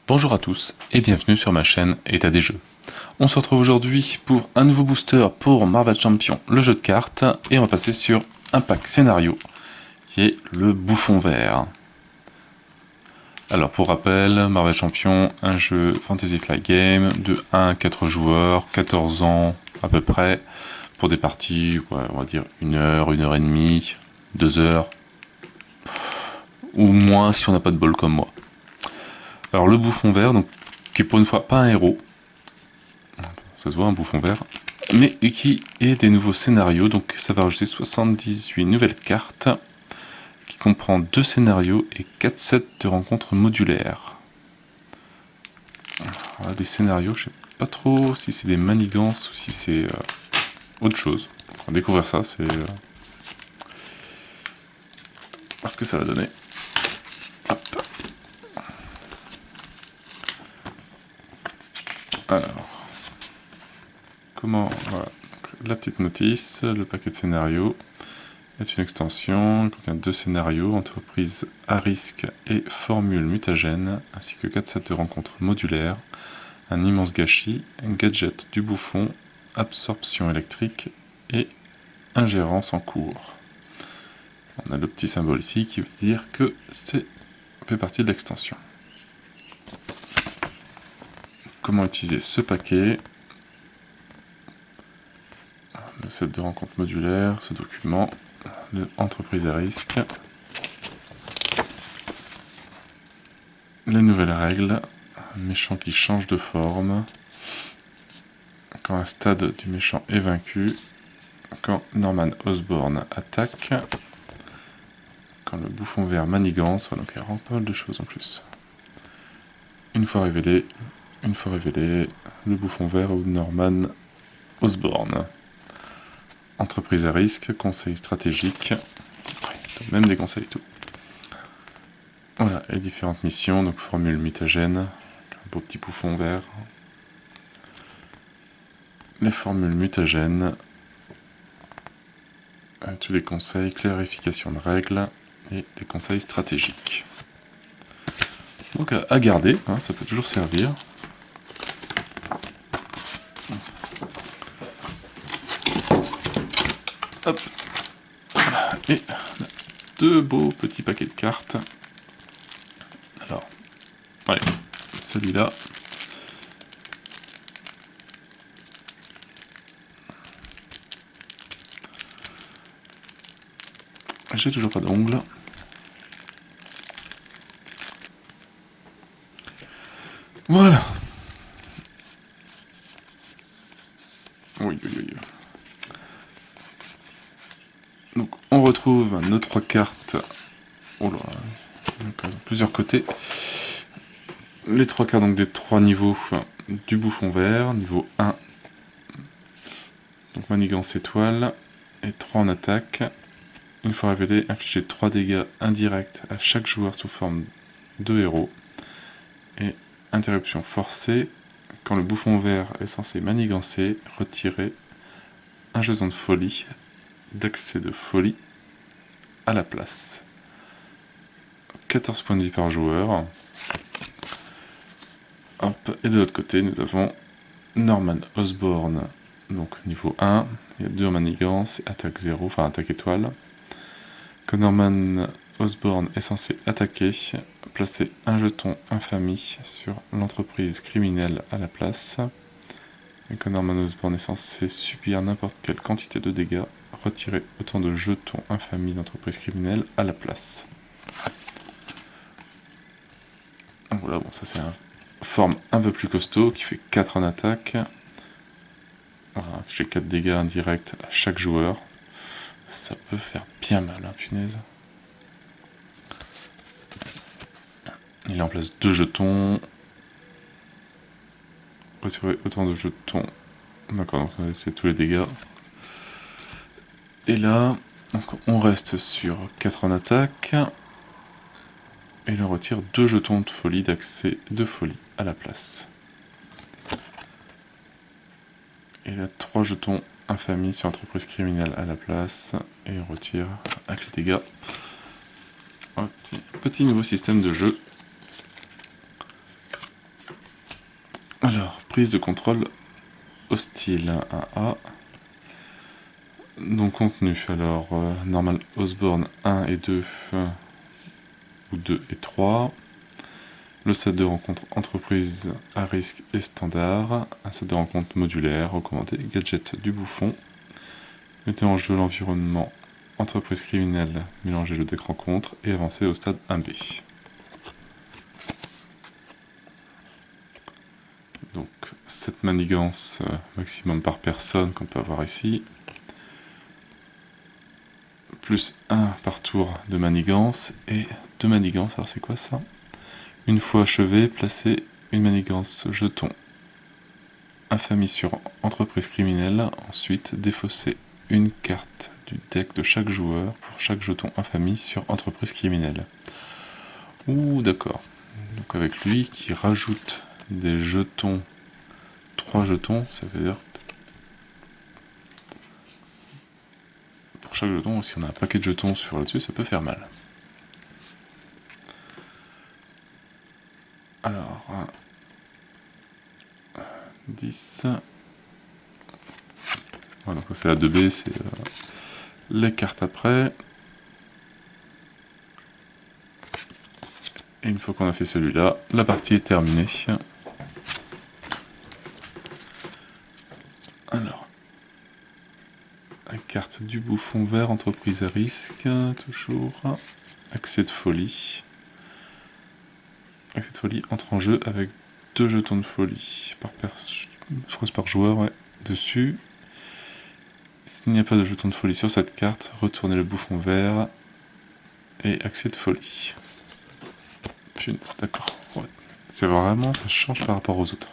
Bonjour à tous et bienvenue sur ma chaîne État des jeux. On se retrouve aujourd'hui pour un nouveau booster pour Marvel Champion, le jeu de cartes, et on va passer sur un pack scénario qui est le Bouffon Vert. Alors pour rappel, Marvel Champion, un jeu Fantasy Flight Game de 1 à 4 joueurs, 14 ans à peu près, pour des parties, ouais, on va dire 1 heure, 1 heure et demie, 2 heures, ou moins si on n'a pas de bol comme moi. Alors le Bouffon Vert, donc, qui est pour une fois pas un héros, ça se voit un bouffon vert, mais qui est des nouveaux scénarios, donc ça va rajouter 78 nouvelles cartes, qui comprend 2 scénarios et 4 sets de rencontres modulaires. Voilà, des scénarios, je sais pas trop si c'est des manigances ou si c'est autre chose. On va découvrir ça, c'est ce que ça va donner. Hop. Alors, comment, voilà, la petite notice, le paquet de scénarios est une extension, il contient 2 scénarios, entreprise à risque et formule mutagène, ainsi que 4 sets de rencontres modulaires, un immense gâchis, un gadget du bouffon, absorption électrique et ingérence en cours. On a le petit symbole ici qui veut dire que c'est fait partie de l'extension. Comment utiliser ce paquet? Le set de rencontres modulaires, ce document, l'entreprise à risque, les nouvelles règles, un méchant qui change de forme, quand un stade du méchant est vaincu, quand Norman Osborn attaque, quand le bouffon vert manigance, donc il y a pas mal de choses en plus. Une fois révélé, le bouffon vert ou Norman Osborn. Entreprise à risque, conseil stratégique, même des conseils et tout. Voilà, et différentes missions, donc formule mutagène, un beau petit bouffon vert. Les formules mutagènes, tous les conseils, clarification de règles et des conseils stratégiques. Donc à garder, hein, ça peut toujours servir. Hop. Et 2 beaux petits paquets de cartes. Alors, allez, celui-là. J'ai toujours pas d'ongles. Voilà. Oui, oui, oui. Donc on retrouve nos 3 cartes. Oh là, donc, plusieurs côtés. Les 3 cartes donc des 3 niveaux du bouffon vert, niveau 1. Donc manigance étoile et 3 en attaque. Une fois révélé, infliger 3 dégâts indirects à chaque joueur sous forme de héros. Et interruption forcée, quand le bouffon vert est censé manigancer, retirer un jeton de folie, d'accès de folie à la place. 14 points de vie par joueur. Hop. Et de l'autre côté, nous avons Norman Osborn, donc niveau 1, il y a 2 en manigance, attaque 0, enfin attaque étoile. Quand Norman Osborn est censé attaquer, placer un jeton infamie sur l'entreprise criminelle à la place. Et quand Norman Osborn est censé subir n'importe quelle quantité de dégâts, retirer autant de jetons infamie d'entreprise criminelle à la place. Donc voilà, bon, ça c'est une forme un peu plus costaud qui fait 4 en attaque. Voilà, j'ai 4 dégâts indirects à chaque joueur. Ça peut faire bien mal, hein, punaise. Il en place 2 jetons. Retirer autant de jetons. D'accord, donc c'est tous les dégâts. Et là, donc on reste sur 4 en attaque. Et il retire 2 jetons de folie, d'accès de folie à la place. Et là, 3 jetons infamie sur entreprise criminelle à la place. Et on retire avec les dégâts. Petit nouveau système de jeu. prise de contrôle hostile. 1A. Donc contenu, alors Normal Osborne 1 et 2, ou 2 et 3. Le set de rencontre entreprise à risque et standard. Un set de rencontre modulaire, recommandé, gadget du bouffon. Mettez en jeu l'environnement entreprise criminelle, mélangez le deck rencontre et avancez au stade 1B. Donc 7 manigances maximum par personne qu'on peut avoir ici. Plus 1 par tour de manigance et 2 manigances. Alors c'est quoi ça? Une fois achevé, placez une manigance jeton infamie sur entreprise criminelle. Ensuite, défaussez une carte du deck de chaque joueur pour chaque jeton infamie sur entreprise criminelle. Ouh, d'accord. Donc avec lui qui rajoute des jetons, 3 jetons, ça veut dire pour chaque jeton, si on a un paquet de jetons sur là-dessus, ça peut faire mal. Alors, 10. Voilà, donc c'est la 2B, c'est les cartes après. Et une fois qu'on a fait celui-là, la partie est terminée. Alors, la carte du bouffon vert, entreprise à risque, toujours. Accès de folie. Accès de folie entre en jeu avec 2 jetons de folie je crois que c'est par joueur, ouais, dessus. S'il n'y a pas de jeton de folie sur cette carte, retournez le bouffon vert et accès de folie. Punaise, d'accord. Ouais. C'est vraiment, ça change par rapport aux autres.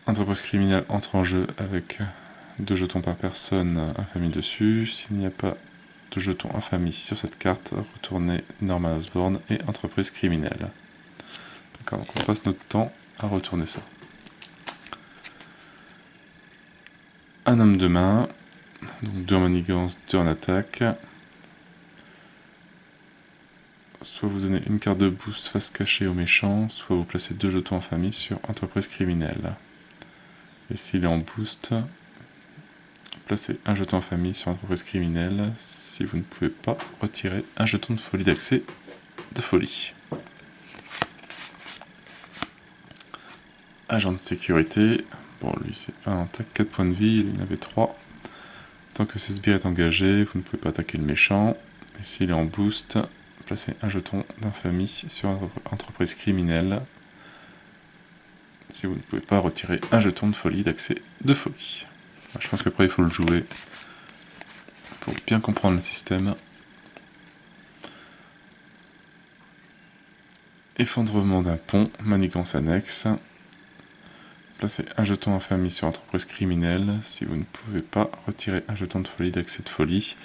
Entreprise criminelle entre en jeu avec 2 jetons par personne, infamie dessus. S'il n'y a pas de jetons infamie sur cette carte, retournez Norman Osborn et entreprise criminelle. D'accord, donc on passe notre temps à retourner ça. Un homme de main, donc 2 en manigance, 2 en attaque. Soit vous donnez une carte de boost face cachée au méchant, soit vous placez 2 jetons en famille sur entreprise criminelle. Et s'il est en boost, placez un jeton en famille sur entreprise criminelle. Si vous ne pouvez pas, retirer un jeton de folie d'accès de folie. Agent de sécurité, bon lui c'est 1 attaque, 4 points de vie, il en avait 3. Tant que ce sbire est engagé, vous ne pouvez pas attaquer le méchant. Et s'il est en boost, placez un jeton d'infamie sur entreprise criminelle. Si vous ne pouvez pas, retirer un jeton de folie d'accès de folie. Je pense qu'après il faut le jouer pour bien comprendre le système. Effondrement d'un pont, manigance annexe. Placez un jeton infamie sur entreprise criminelle. Si vous ne pouvez pas, retirer un jeton de folie d'accès de folie.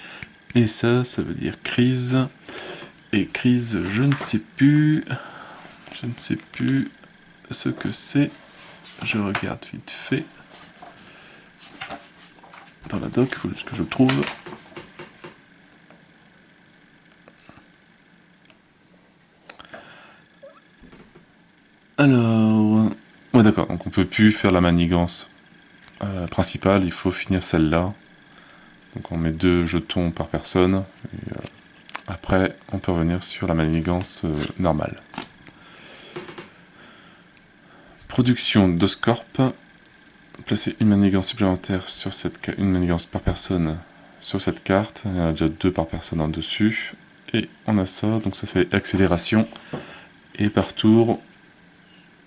Et ça veut dire crise. Et crise, je ne sais plus ce que c'est. Je regarde vite fait. Dans la doc, il faut juste que je le trouve. Alors... ouais d'accord, donc on peut plus faire la manigance principale, il faut finir celle-là. Donc on met 2 jetons par personne. Et, après, on peut revenir sur la manigance normale. Production d'Oscorp. Placer une manigance supplémentaire sur une manigance par personne sur cette carte. Il y en a déjà 2 par personne en dessus. Et on a ça, donc ça c'est accélération. Et par tour,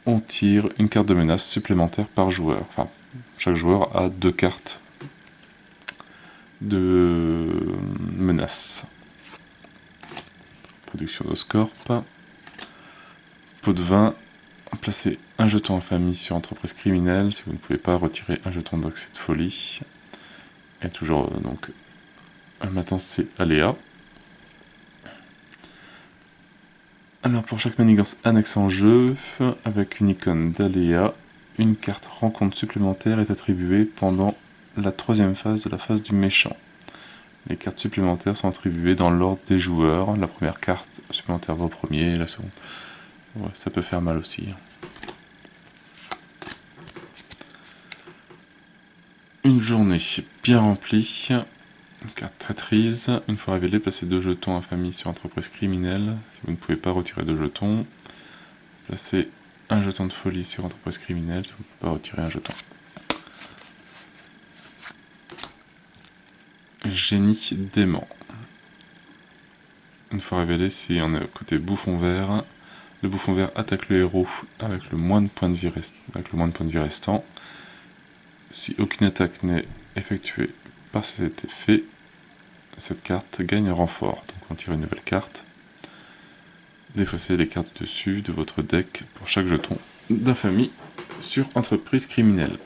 on tire une carte de menace supplémentaire par joueur. Enfin, chaque joueur a 2 cartes de menace. Production d'Oscorp. Pot de vin. Placez un jeton en famille sur entreprise criminelle. Si vous ne pouvez pas, retirer un jeton d'accès de folie. Et toujours, donc, maintenant c'est aléa. Alors pour chaque manigance annexe en jeu, avec une icône d'aléa, une carte rencontre supplémentaire est attribuée pendant la 3e phase de la phase du méchant. Les cartes supplémentaires sont attribuées dans l'ordre des joueurs. La première carte supplémentaire va au premier, la seconde. Ouais, ça peut faire mal aussi. une journée bien remplie. Une carte traîtrise. Une fois révélée, placez 2 jetons infamie sur entreprise criminelle. Si vous ne pouvez pas retirer de jetons, placez un jeton de folie sur entreprise criminelle. Si vous ne pouvez pas retirer un jeton. Génie dément. Une fois révélé, si on est côté bouffon vert, le bouffon vert attaque le héros avec le moins de points de vie restant. Si aucune attaque n'est effectuée par cet effet, cette carte gagne un renfort. Donc on tire une nouvelle carte. Défaussez les cartes dessus de votre deck pour chaque jeton d'infamie sur entreprise criminelle.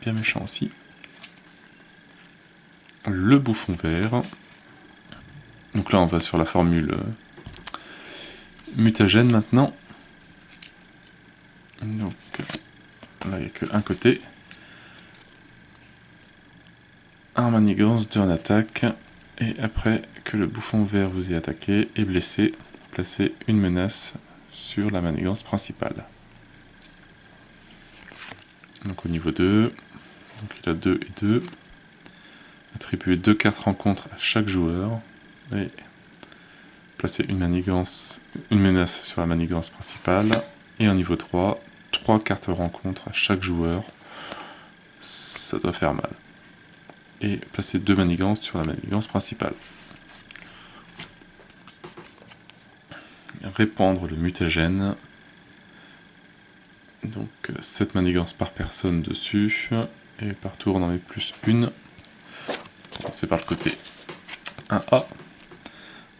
Bien méchant aussi. Le bouffon vert. Donc là on va sur la formule mutagène maintenant. Donc là il n'y a qu'un côté. Un manigance, 2 en attaque. Et après que le bouffon vert vous ait attaqué et blessé, placez une menace sur la manigance principale. Donc au niveau 2, donc il a 2 et 2. Attribuez 2 cartes rencontres à chaque joueur. Et placez une menace sur la manigance principale. Et en niveau 3, 3 cartes rencontres à chaque joueur. Ça doit faire mal. Et placez 2 manigances sur la manigance principale. Répandre le mutagène. Donc 7 manigances par personne dessus. Et par tour on en met plus une. C'est par le côté 1A.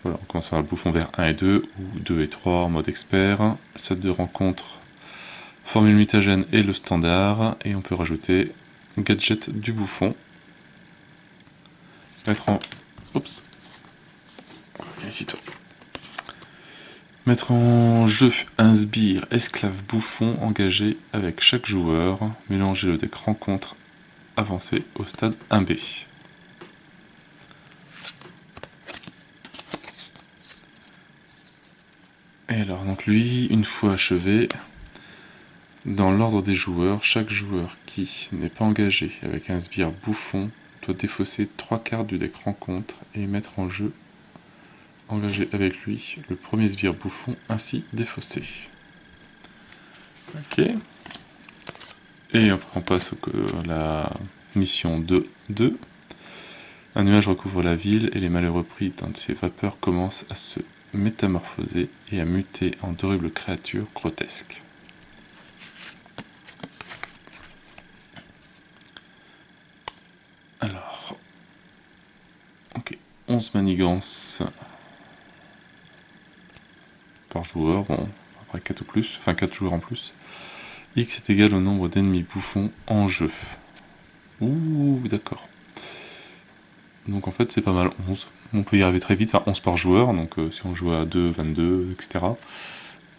Voilà, on commence par le bouffon vert 1 et 2, ou 2 et 3 en mode expert. Set de rencontre, formule mutagène et le standard. Et on peut rajouter gadget du bouffon. Mettre en... Oups. Ici toi. Mettre en jeu un sbire esclave bouffon engagé avec chaque joueur. Mélanger le deck rencontre avancé au stade 1B. Et alors, donc lui, une fois achevé, dans l'ordre des joueurs, chaque joueur qui n'est pas engagé avec un sbire bouffon doit défausser 3 cartes du deck rencontre et mettre en jeu, engagé avec lui, le premier sbire bouffon ainsi défaussé. Ok. Et après on passe à la mission 2. Un nuage recouvre la ville et les malheureux pris dans ses vapeurs commencent à se métamorphoser et à muter en d'horribles créatures grotesques. Alors, ok, 11 manigances par joueur, bon, après 4 ou plus, enfin 4 joueurs en plus. X est égal au nombre d'ennemis bouffons en jeu. Ouh, d'accord. Donc en fait c'est pas mal, 11. On peut y arriver très vite, enfin 11 par joueur, donc si on joue à 2, 22, etc.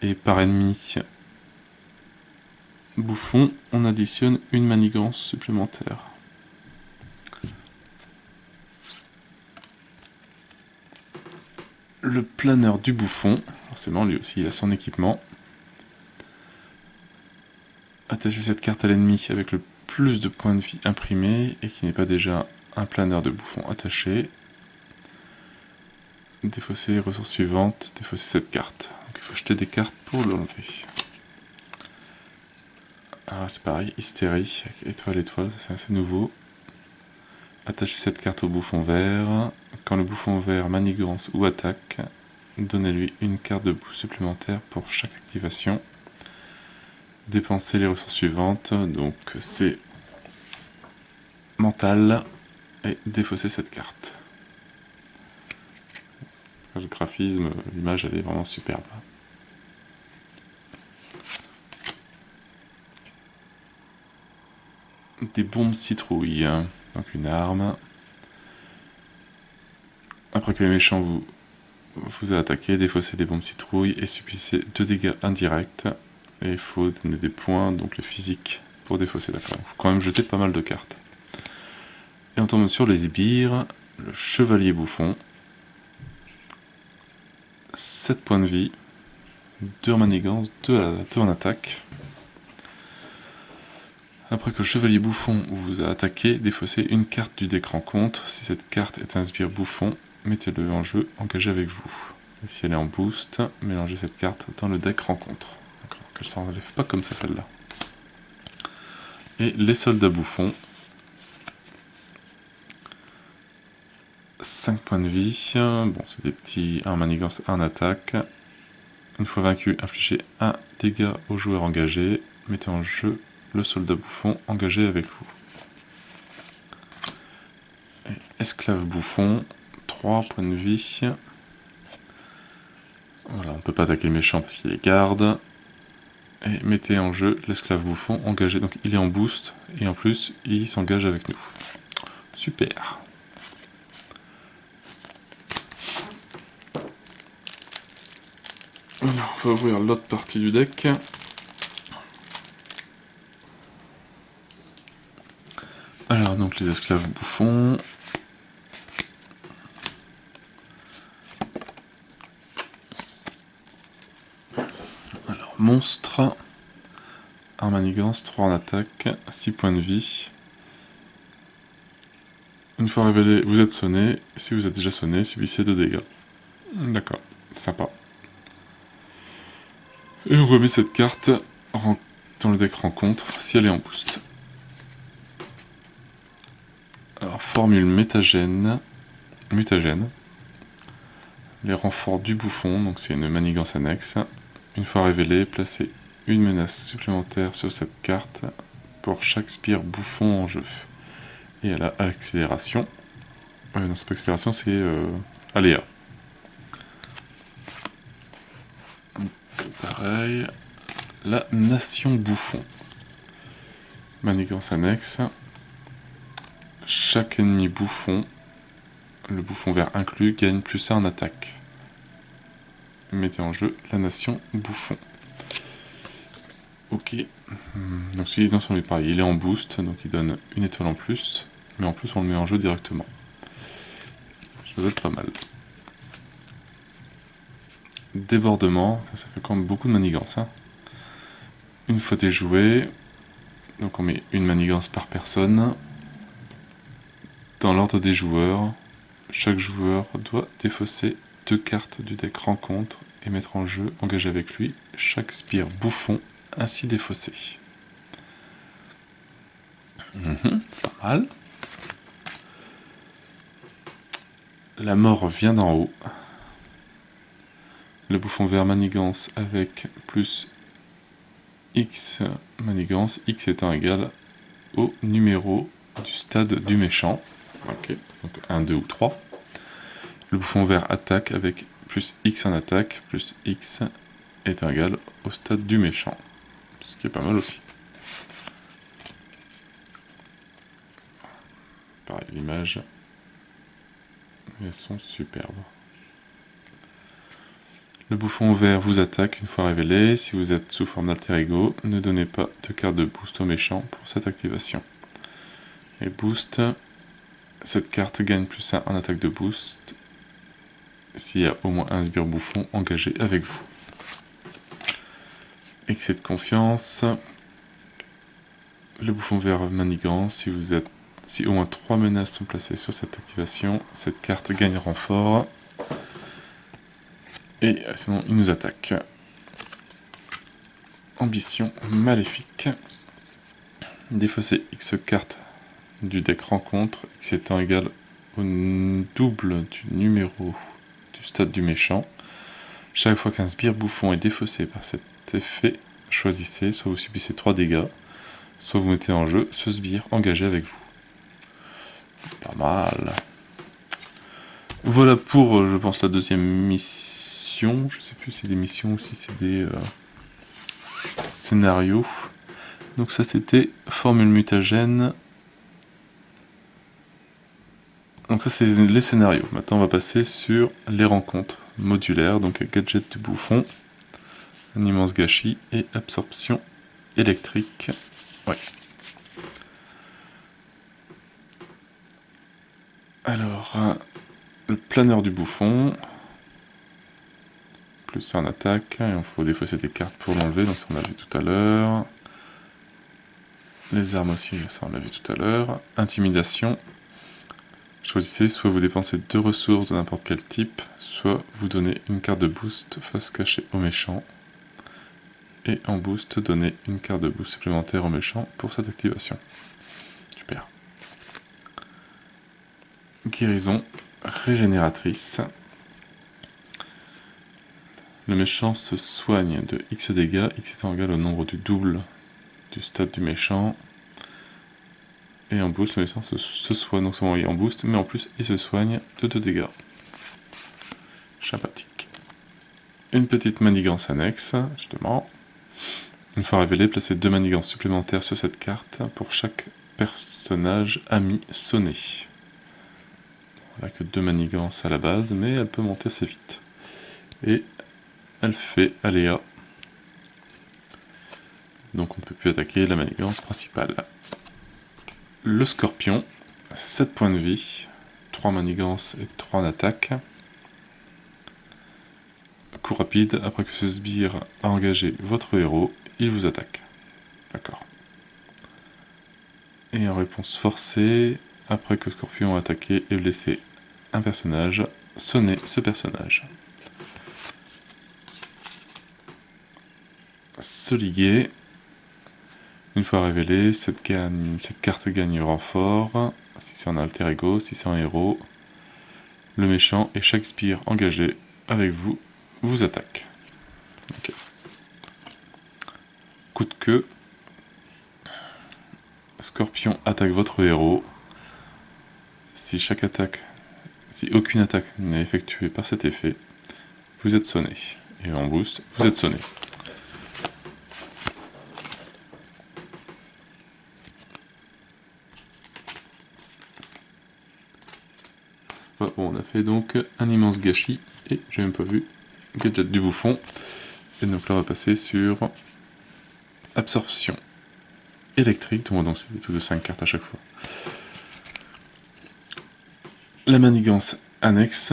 Et par ennemi bouffon, on additionne une manigance supplémentaire. Le planeur du bouffon, forcément lui aussi il a son équipement. Attachez cette carte à l'ennemi avec le plus de points de vie imprimés et qui n'est pas déjà un planeur de bouffon attaché. Défausser les ressources suivantes, défausser cette carte. Donc il faut jeter des cartes pour l'enlever. Alors c'est pareil, hystérie, étoile, c'est assez nouveau. Attachez cette carte au bouffon vert. Quand le bouffon vert manigance ou attaque, donnez-lui une carte de boost supplémentaire pour chaque activation. Dépensez les ressources suivantes, donc c'est mental et défausser cette carte. Le graphisme, l'image elle est vraiment superbe. Des bombes citrouilles, donc une arme. Après que les méchants vous a attaqué, défaussez les bombes citrouilles et subissez 2 dégâts indirects. Et il faut donner des points, donc le physique, pour défausser. D'accord, il faut quand même jeter pas mal de cartes. Et on tombe sur les sbires, le chevalier bouffon. 7 points de vie, 2 en manigance, 2 en attaque. Après que le chevalier bouffon vous a attaqué, défaussez une carte du deck rencontre. Si cette carte est un sbire bouffon, mettez-le en jeu, engagé avec vous. Et si elle est en boost, mélangez cette carte dans le deck rencontre. D'accord, donc elle s'enlève pas comme ça celle-là. Et les soldats bouffons. 5 points de vie. Bon, c'est des petits 1 manigance, 1 attaque. Une fois vaincu, infligez 1 dégât au joueur engagé. Mettez en jeu le soldat bouffon engagé avec vous. Et esclave bouffon, 3 points de vie. Voilà, on ne peut pas attaquer le méchant parce qu'il est garde. Et mettez en jeu l'esclave bouffon engagé. Donc il est en boost et en plus il s'engage avec nous. Super. Alors, on va ouvrir l'autre partie du deck. Alors, donc les esclaves bouffons. Alors, monstre. Armanigance, 3 en attaque, 6 points de vie. Une fois révélé, vous êtes sonné. Si vous êtes déjà sonné, subissez 2 dégâts. D'accord, sympa. Et on remet cette carte dans le deck rencontre si elle est en boost. Alors, formule mutagène. Les renforts du bouffon, donc c'est une manigance annexe. Une fois révélée, placez une menace supplémentaire sur cette carte pour chaque spire bouffon en jeu. Et elle a accélération. Non, c'est pas accélération, c'est aléa. Pareil. La nation bouffon. Manigance annexe. Chaque ennemi bouffon, le bouffon vert inclus, gagne +1 en attaque. Mettez en jeu la nation bouffon. Ok. Donc celui dans son pareil, il est en boost, donc il donne une étoile en plus. Mais en plus on le met en jeu directement. Ça doit être pas mal. Débordement, ça fait quand même beaucoup de manigances. Hein. Une fois déjoué, donc on met une manigance par personne. Dans l'ordre des joueurs, chaque joueur doit défausser 2 cartes du deck rencontre et mettre en jeu, engagé avec lui, chaque spire bouffon ainsi défaussé. Pas mal. La mort vient d'en haut. Le bouffon vert manigance avec plus X manigance, X étant égal au numéro du stade du méchant. Ok, donc 1, 2 ou 3. Le bouffon vert attaque avec plus X en attaque, plus X étant égal au stade du méchant. Ce qui est pas mal aussi. Pareil, l'image. Elles sont superbes. Le bouffon vert vous attaque une fois révélé. Si vous êtes sous forme d'alter ego, ne donnez pas de carte de boost au méchant pour cette activation. Et boost, cette carte gagne +1 en attaque de boost s'il y a au moins un sbire bouffon engagé avec vous. Excès de confiance. Le bouffon vert manigance, si au moins 3 menaces sont placées sur cette activation, cette carte gagne renfort. Et sinon, il nous attaque. Ambition maléfique. Défausser X cartes du deck rencontre, X étant égal au double du numéro du stade du méchant. Chaque fois qu'un sbire bouffon est défaussé par cet effet, choisissez, soit vous subissez 3 dégâts, soit vous mettez en jeu ce sbire engagé avec vous. Pas mal. Voilà pour, je pense, la deuxième mission. Je sais plus si c'est des missions ou si c'est des scénarios. Donc ça c'était formule mutagène. Donc ça c'est les scénarios. Maintenant on va passer sur les rencontres modulaires. Donc gadget du bouffon, un immense gâchis et absorption électrique. Ouais. Alors, le planeur du bouffon. Plus en attaque. Et il faut défausser des cartes pour l'enlever. Donc ça on l'a vu tout à l'heure. Les armes aussi, ça on l'a vu tout à l'heure. Intimidation. Choisissez, soit vous dépensez 2 ressources de n'importe quel type, soit vous donnez une carte de boost face cachée au méchant. Et en boost, donnez une carte de boost supplémentaire au méchant pour cette activation. Super. Guérison régénératrice. Le méchant se soigne de X dégâts, X étant égal au nombre du double du stade du méchant. Et en boost, le méchant se soigne, non seulement il est en boost, mais en plus il se soigne de 2 dégâts. Sympathique. Une petite manigance annexe, justement. Une fois révélée, placez 2 manigances supplémentaires sur cette carte pour chaque personnage ami sonné. Elle n'a que 2 manigances à la base, mais elle peut monter assez vite. Et elle fait aléa. Donc on ne peut plus attaquer la manigance principale. Le scorpion, 7 points de vie, 3 manigances et 3 en attaque. Coup rapide, après que ce sbire a engagé votre héros, il vous attaque. D'accord. Et en réponse forcée, après que le scorpion a attaqué et blessé un personnage, sonnez ce personnage. Se liguer. Une fois révélée, cette carte gagne renfort, si c'est en alter ego, si c'est en héros. Le méchant et chaque sbire engagé avec vous, vous attaque. Okay. Coup de queue. Scorpion attaque votre héros. Si aucune attaque n'est effectuée par cet effet, vous êtes sonné. Et en boost, vous êtes sonné. Bon, on a fait donc un immense gâchis, et j'ai même pas vu gadget du bouffon. Et donc là on va passer sur absorption électrique, donc c'est des trucs de 5 cartes à chaque fois. La manigance annexe,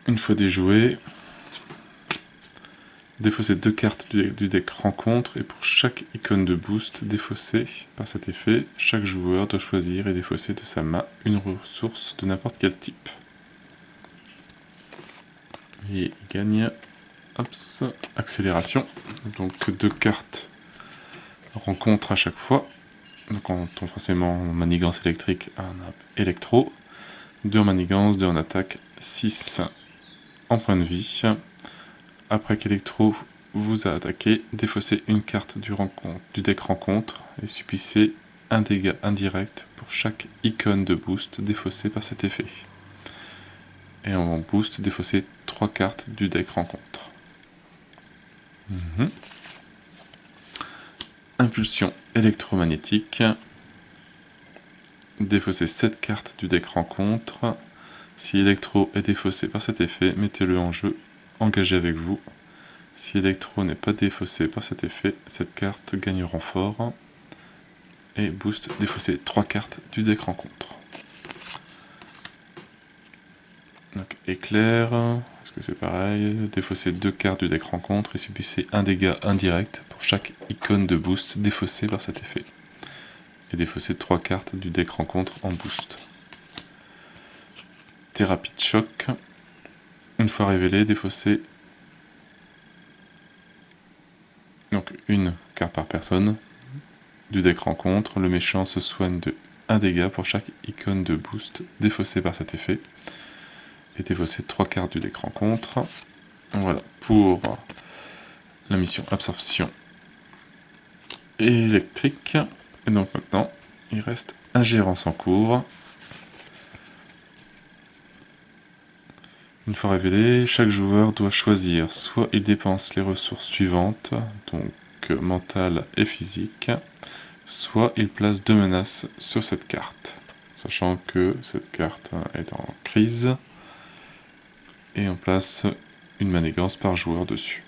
une fois déjouée, défaussez 2 cartes du deck rencontre, et pour chaque icône de boost défaussée par cet effet, chaque joueur doit choisir et défausser de sa main une ressource de n'importe quel type. Et il gagne accélération, donc 2 cartes rencontre à chaque fois. Donc on tombe forcément en manigance électrique à un électro, 2 en manigance, 2 en attaque, 6 en point de vie. Après qu'électro vous a attaqué, défaussez une carte du deck rencontre et subissez un dégât indirect pour chaque icône de boost défaussée par cet effet. Et en boost, défaussez 3 cartes du deck rencontre. Impulsion électromagnétique. Défaussez 7 cartes du deck rencontre. Si électro est défaussé par cet effet, mettez-le en jeu, engagé avec vous. Si électro n'est pas défaussé par cet effet, cette carte gagne renfort. Et boost, défaussez 3 cartes du deck rencontre. Donc éclair, est-ce que c'est pareil? Défaussez 2 cartes du deck rencontre et subissez un dégât indirect pour chaque icône de boost défaussée par cet effet. Et défaussez 3 cartes du deck rencontre en boost. Thérapie de choc. Une fois révélée, défaussez donc une carte par personne du deck rencontre. Le méchant se soigne de 1 dégât pour chaque icône de boost défaussée par cet effet. Et défausser 3 cartes du deck rencontre. Voilà, pour la mission absorption électrique. Et donc maintenant, il reste ingérence en cours. Une fois révélé, chaque joueur doit choisir, soit il dépense les ressources suivantes, donc mentale et physique, soit il place 2 menaces sur cette carte, sachant que cette carte est en crise. Et on place une manigance par joueur dessus.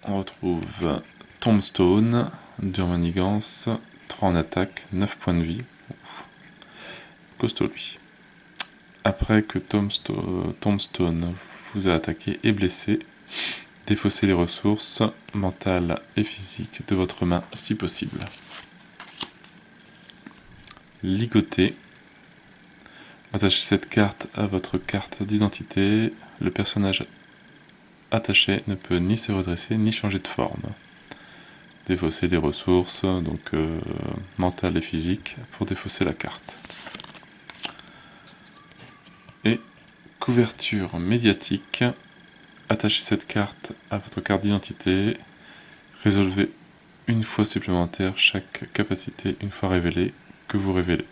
On retrouve Tombstone, 2 en manigance, 3 en attaque, 9 points de vie. Ouf. Costaud lui. Après que Tombstone vous a attaqué et blessé, défausser les ressources mentales et physiques de votre main si possible. Ligoter. Attachez cette carte à votre carte d'identité. Le personnage attaché ne peut ni se redresser ni changer de forme. Défausser les ressources, donc mentales et physiques, pour défausser la carte. Et couverture médiatique. Attachez cette carte à votre carte d'identité. Résolvez une fois supplémentaire chaque capacité une fois révélée que vous révélez.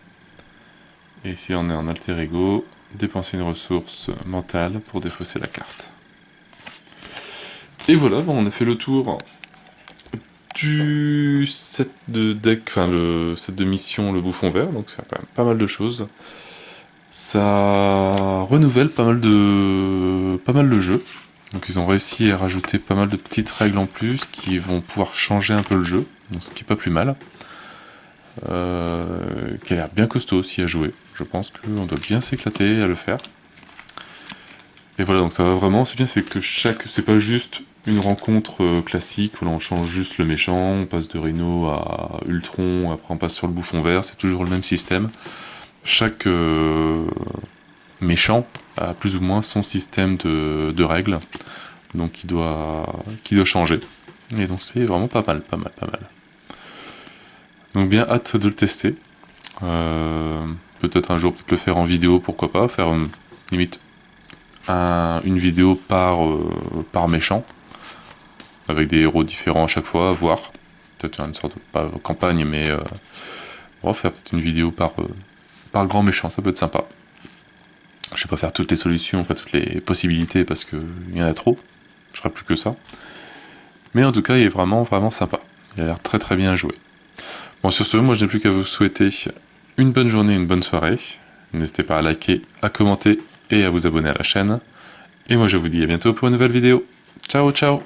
Et ici on est en alter ego, dépensez une ressource mentale pour défausser la carte. Et voilà, bon, on a fait le tour du set de deck, enfin le set de mission, le bouffon vert, donc c'est quand même pas mal de choses. Ça renouvelle pas mal le jeu. Donc ils ont réussi à rajouter pas mal de petites règles en plus qui vont pouvoir changer un peu le jeu, donc ce qui est pas plus mal. Qui a l'air bien costaud aussi à jouer. Je pense qu'on doit bien s'éclater à le faire. Et voilà, donc ça va vraiment, c'est bien, c'est que c'est pas juste une rencontre classique où là on change juste le méchant, on passe de Rhino à Ultron, après on passe sur le bouffon vert, c'est toujours le même système. Chaque méchant a plus ou moins son système de règles, donc qui doit changer. Et donc c'est vraiment pas mal. Donc bien hâte de le tester. Peut-être un jour peut-être le faire en vidéo, pourquoi pas, faire limite une vidéo par méchant, avec des héros différents à chaque fois, voir. Peut-être une sorte de pas campagne, mais on va faire peut-être une vidéo par grand méchant, ça peut être sympa. Je vais pas faire toutes les solutions, enfin toutes les possibilités, parce qu'il y en a trop. Je ferai plus que ça. Mais en tout cas, il est vraiment sympa. Il a l'air très bien joué. Bon, sur ce, moi je n'ai plus qu'à vous souhaiter une bonne journée, une bonne soirée. N'hésitez pas à liker, à commenter et à vous abonner à la chaîne. Et moi je vous dis à bientôt pour une nouvelle vidéo. Ciao ciao!